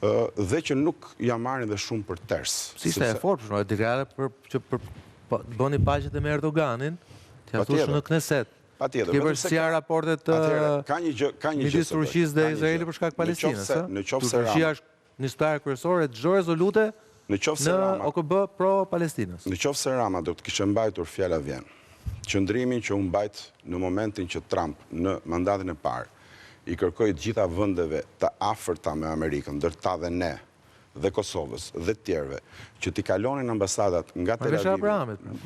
dhe që nuk ja marrin dhe shumë për ters. Si ishte e fortë, shumë, deklarata që bëni paqet me Erdoganin, t'ja thosh në Kneset. Patjetër. Ke përsia raportet midis Turqisë dhe Izraelit për shkak Palestinës, Në qoftë se Turqia është nistarja kryesore e çdo rezolute në OKB pro-Palestinës. Në qoftë se Rama do të kishte mbajtur fjala vjen, qëndrimin që u mbajt në momentin që Trump në mandatin e parë i kërkoi të gjitha vendeve të afërta me Amerikën, ndërta dhe ne, dhe Kosovës, dhe tjerëve, që t'i kalonin ambasadat nga Tel Aviv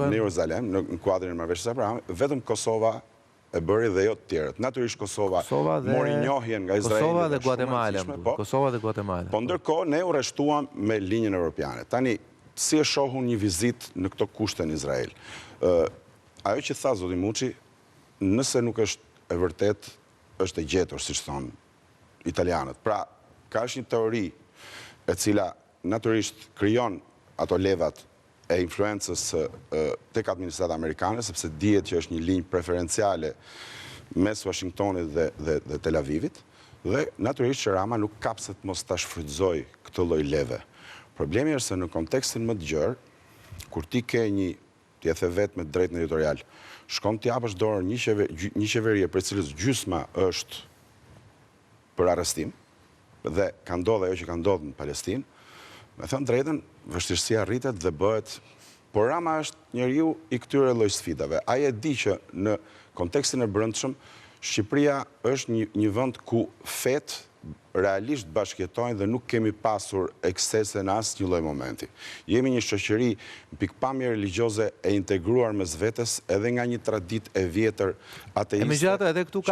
në Jeruzalem, në kuadrin e marrëveshjes së Abrahamit, vetëm Kosova e bëri dhe jo të tjerët. Natyrisht Kosova mori njohjen nga Izraeli. Kosova dhe Guatemala. Po ndërkohë ne u rreshtuam me linjën europiane. Tani, si e shohun një vizitë në këto kushte në Izrael? Ajo që tha zoti Muçi, nëse nuk është e vërtet, është e gjetur, siç thonë italianët. Pra, ka është një teori e cila natyrisht krijon ato levat e influencës tek administrata amerikane, sepse dihet që është një linjë preferenciale mes Washingtonit dhe Tel Avivit, dhe natyrisht që Rama nuk kapset mos ta shfrytëzoj këtë lloj leve. Problemi është se në kontekstin më të gjerë, kur ti ke ti e the vetë me drejtën editorial, shkon t'i japësh dorë një qeverie për cilës gjysma është për arrestim, dhe ka ndodhur ajo që ka ndodhur në Palestinë, me thënë drejtën, vështirësia rritet dhe bëhet, por Rama është njeriu i këtyre lloj sfidave. Ai e di që në kontekstin e brendshëm, Shqipëria është një vend ku fetë realisht bashkëjetojnë dhe nuk kemi pasur eksese në asnjë lloj momenti. Jemi një shoqëri pikpamje religjoze e integruar mes vetes edhe nga një traditë e vjetër ateiste. Megjithatë edhe këtu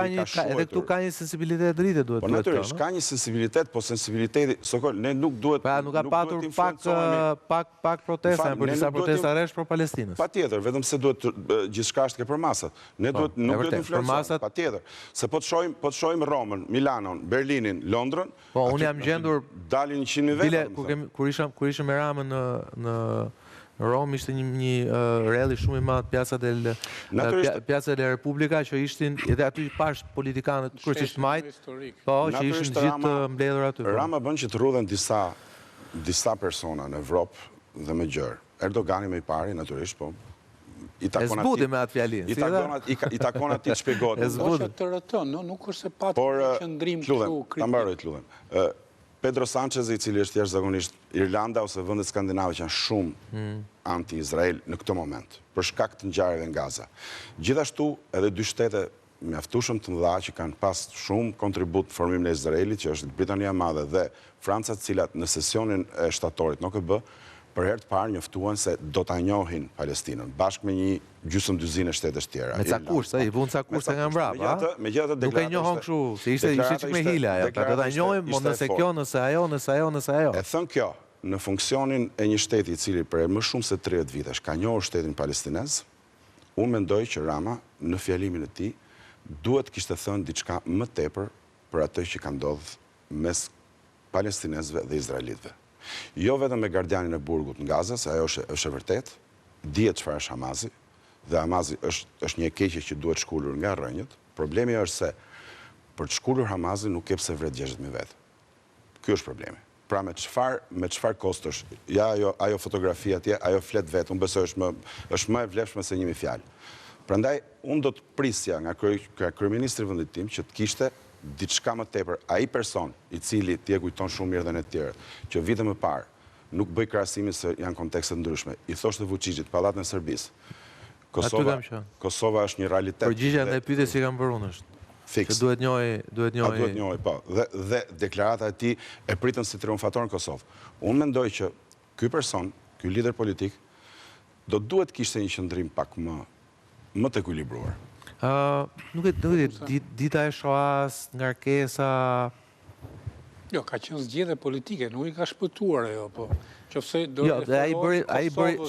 ka një sensibilitet rritë duhet të thonë. Po natyrisht ka një sensibilitet, po sensibiliteti sokol ne nuk duhet. Pra nuk ka patur pak protesta, por disa protesta rresh pro Palestinës. Patjetër, vetëm se duhet gjithçka është ke për masat. Ne duhet nuk duhet të influencojmë. Patjetër, se po të shohim Romën, Milanon, Berlinin, Londrën. Po, unë jam gjendur dalin 100.000 veta. Kur ishëm me Ramën në Rom, ishte një rally shumë i madh Piazza della Repubblica, që ishin edhe aty pash politikanët kryesisht majt, po, që ishin gjithë mbledhur aty. Rama bën që të rrudhen disa persona në Evropë dhe me gjërë. Erdogani më i pari, natyrisht, po. E zbudi me atë fjalin. I takon ati të shpjegohet. Po që të rëton, nuk është se pati një qëndrim këtu kritik. Ta mbaroj të lutem. Pedro Sanchez, i cili është jashtëzakonisht Irlanda ose vendet skandinave që janë shumë anti-Izrael në këtë moment, për shkak të ngjarjeve në Gaza. Gjithashtu edhe dy shtete mjaftueshëm të mëdha që kanë pas shumë kontribut në formimin e Izraelit, që është Britania e Madhe dhe Franca, të cilat në sesionin e shtatorit në OKB për herë të parë njoftuan se do ta njohin Palestinën, bashkë me një gjysmë-dyzinë shtetesh tjera. Me ca kushte, i vun ca kushte nga mbrapa. Megjithatë nuk e njohon kështu, se ishte çik me hila ajo. Do ta njohim, mo nëse kjo, nëse ajo. E thën kjo, në funksionin e një shteti i cili për më shumë se 30 vitesh ka njohur shtetin palestinez, unë mendoj që Rama në fjalimin e tij duhet kishte thënë diçka më tepër për atë që ka ndodhur mes palestinezëve dhe izraelitëve. Jo vetëm me gardianin e burgut në Gaza, se ajo është e vërtet, dihet çfarë është Hamazi, dhe Hamazi është një keqje që duhet shkulur nga rrënjët. Problemi është se për të shkulur Hamazin nuk ke pse vret 60.000 vetë. Ky është problemi. Pra me çfarë kostosh, ja ajo fotografia atje, ajo flet vetë, unë besoj është më e vlefshme se 1000 fjalë. Prandaj unë do të prisja nga kryeministri i vendit tim që të kishte diçka më tepër, ai person i cili ti e kujton shumë mirë dhe në të tjerët, që vite më parë nuk bëj krahasimin se janë kontekste ndryshme. I thoshte Vučićit pallatin e Serbisë. Kosova është një realitet. Përgjigjja ndaj pyetjes që kam bërë unë është. Fiks. Duhet njohë, po. Dhe deklarata e tij e pritën si triumfator në Kosovë. Unë mendoj që ky person, ky lider politik, duhet kishte një qëndrim pak më të ekuilibruar. Nuk e dita e shoas, ngarkesa. Jo, ka qenë zgjedhje politike, nuk i ka shpëtuar ajo, po. Qofse do të bëri,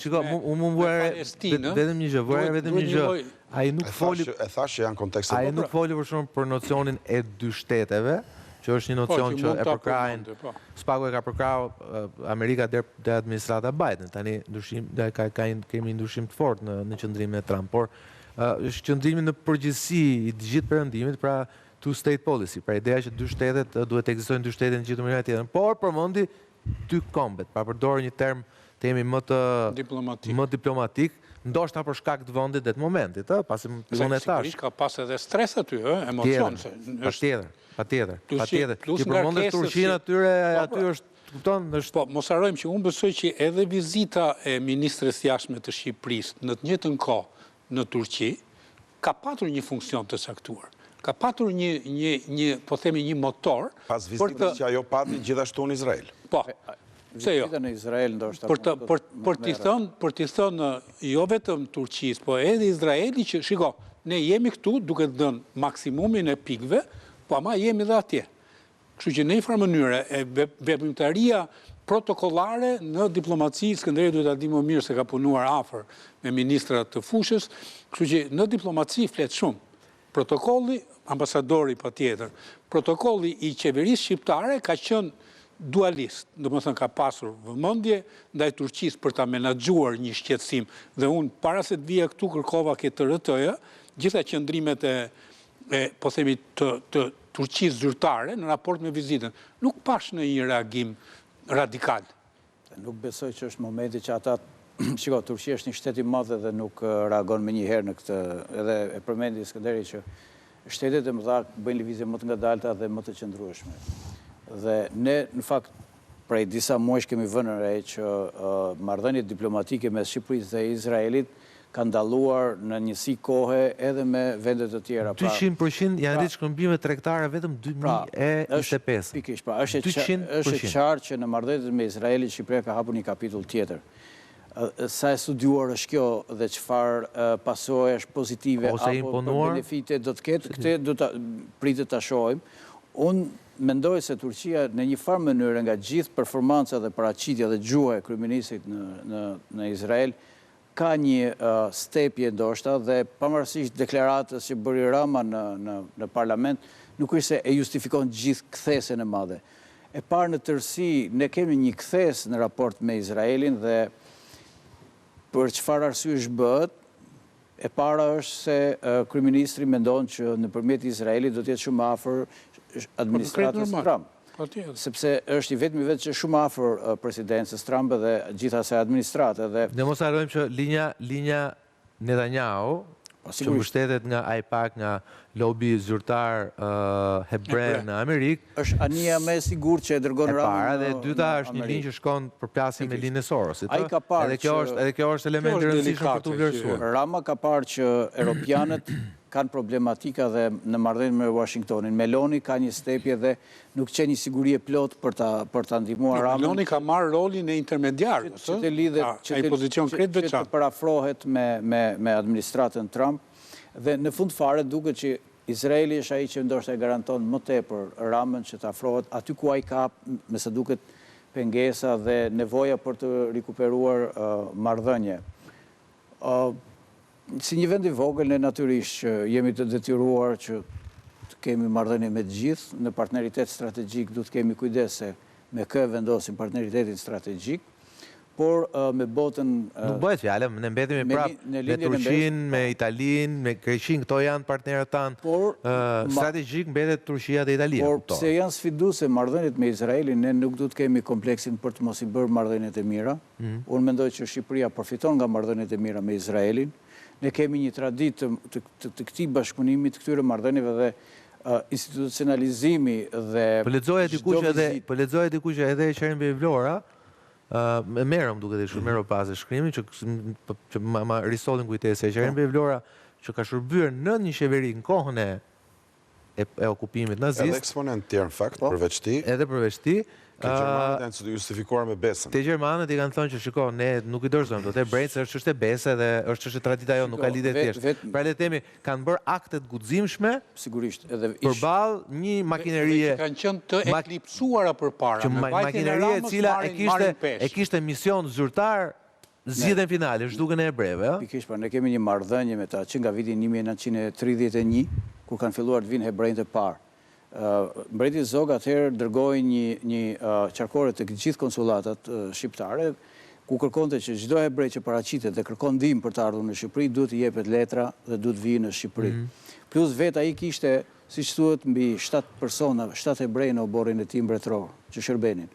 shiko, unë vetëm një gjë, ai nuk foli. E thash që janë kontekste. Ai nuk foli për shumë për nocionin e dy shteteve, që është një nocion që e përkrajnë, spaku e ka përkrahur Amerika deri administrata Biden. Tani kemi ndryshim të fortë në qendrimin e Trump, por qëndrimi në përgjithësi i të gjithë perëndimit, pra two-state policy, pra ideja që duhet të ekzistojnë dy shtete në gjithë mënyrën tjetër. Por përmendi dy kombet, pa përdorur një term themi më diplomatik, ndoshta për shkak të vendit dhe të momentit, pasi unë e thash. Sigurisht ka pas edhe stres aty, emocion. Patjetër. Ti përmendesh Turqinë aty është, kupton, është. Po, mos harrojmë që unë besoj që edhe vizita e ministres jashtme të Shqipërisë në të njëjtën kohë në Turqi ka patur një funksion të saktuar. Ka patur një, po themi, një motor. Pas vizitës që ajo pati gjithashtu në Izrael. Po, se jo. Në Izrael, ndoshta. Për t'i thënë, jo vetëm Turqis, po edhe Izraeli që, shiko, ne jemi këtu duke të dënë maksimumin e pikëve, po ama jemi dhe atje. Kështu që në një farë mënyre, veprimtaria protokollare në diplomaci, Skënderij duhet ta di më mirë se ka punuar afër me ministrat të fushës, kështu që në diplomaci flet shumë. Protokolli, ambasadori patjetër, protokolli i qeverisë shqiptare ka qenë dualist, do më thënë ka pasur vëmendje ndaj Turqisë për ta menaxhuar një shqetësim, dhe unë para se të vija këtu kërkova këtë TRT-ja, gjitha qëndrimet po themi të Turqisë zyrtare në raport me vizitën. Nuk pash në një reagim radikal. Nuk besoj që është momenti që ata, shiko, Turqia është një shtet i madh dhe nuk reagon me një herë në këtë, edhe e përmendi Skënderi që shtetet e mëdha bëjnë lëvizje më të ngadalta dhe më të qëndrueshme. Dhe ne, në fakt, prej disa muajsh kemi vënë re që marrëdhëniet diplomatike mes Shqipërisë dhe Izraelit kanë dalluar në njësi kohe edhe me vendet të tjera. 200% janë rritë shkëmbime tregtare vetëm 2025. Pikërisht, pra, është qartë që në marrëdhëniet me Izraelin Shqipëria ka hapur një kapitull tjetër. Sa e studiuar është kjo dhe çfarë pasojësh pozitive apo benefite do të ketë, këtë do të pritet ta shohim. Unë mendoj se Turqia në një farë mënyrë nga gjithë performanca dhe paraqitja dhe gjuha e kryeministrit në Izrael ka një stepje ndoshta dhe pavarësisht deklaratës që bëri Rama në parlament, nuk është se e justifikon gjithë kthesën e madhe. E parë në tërësi, ne kemi një kthes në raport me Izraelin dhe për çfarë arsyesh bëhet, e para është se kryeministri mendon që nëpërmjet Izraelit do të jetë shumë afër administratës Trump. Sepse është i vetmi vetë që shumë afër presidencës Trump dhe gjithasaj administratë. Ne mos harrojmë që linja Netanyahu, që mbështetet nga AIPAC, nga lobi zyrtar hebre në Amerikë, është anija më e sigurt që e dërgon Rama. E para dhe e dyta është një linjë që shkon përplasje me linjën e Sorosit. Edhe kjo është element i rëndësishëm për të vlerësuar. Rama ka parë që europianët kanë problematika dhe në marrëdhënie me Washingtonin. Meloni ka një stepje dhe nuk ka një siguri e plot për ta ndihmuar Ramën. Meloni ka marrë rolin e intermediarit, që të parafrohet me administratën Trump. Dhe në fund fare duket që Izraeli është ai që ndoshta e garanton më tepër Ramën që të afrohet aty ku ai ka, me sa duket, pengesa dhe nevoja për të rikuperuar marrëdhënie. Si një vend i vogël, ne natyrisht që jemi të detyruar që të kemi marrëdhënie me të gjithë, në partneritet strategjik du të kemi kujdes se me kë vendosim partneritetin strategjik, por me botën... Nuk bëhet fjallë, ne mbetemi prapë me Turqinë, me Italinë, me Greqinë, këto janë partnerët tanë. Strategjik mbetet Turqia dhe Italia. Por pse janë sfiduese marrëdhëniet me Izraelin, ne nuk du të kemi kompleksin për të mos i bërë marrëdhëniet e mira. Unë mendoj që Shqipëria përfiton nga marrëdhëniet e mira me Izraelin. Ne kemi një traditë të këtij bashkëpunimi, të këtyre marrëdhënieve dhe institucionalizimi dhe... Po lexoja dikush edhe Qeveria e Vlora, me merëm duke të shumë merë pas e shkrimin, që ma risollin kujtese, Qeveria e Vlora që ka shërbyer në një qeveri në kohën e okupimit nazist. Edhe eksponent tjerë në fakt, përveç ti. Edhe përveç ti. Të Gjermanët janë të justifikuar me besën. Të Gjermanët i kanë thonë që shiko, ne nuk i dorëzojmë, do të brejtë se është çështje bese dhe është çështje tradita jo, nuk ka lidhje thjesht. Pra le të themi, kanë bërë akte të guximshme, sigurisht, përballë një makinerie që kanë qenë të eklipsuara përpara, me vajtjen e Ramës, e cila e kishte mision zyrtar zgjedhjen finale, zhdukën e hebreve. Pikërisht, pra ne kemi një marrëdhënie me ta që nga viti 1931, kur kanë filluar të vinë hebrejtë e parë. Mbreti Zog atëherë dërgoi një qarkore të gjithë konsulatat shqiptare, ku kërkonte që çdo hebrej që paraqitet dhe kërkon ndihmë për të ardhur në Shqipëri, duhet i jepet letra dhe duhet vijë në Shqipëri. Plus vetë ai kishte si që thuhet, mbi 7 persona, 7 hebrej në oborin e ti mbretëror, që shërbenin.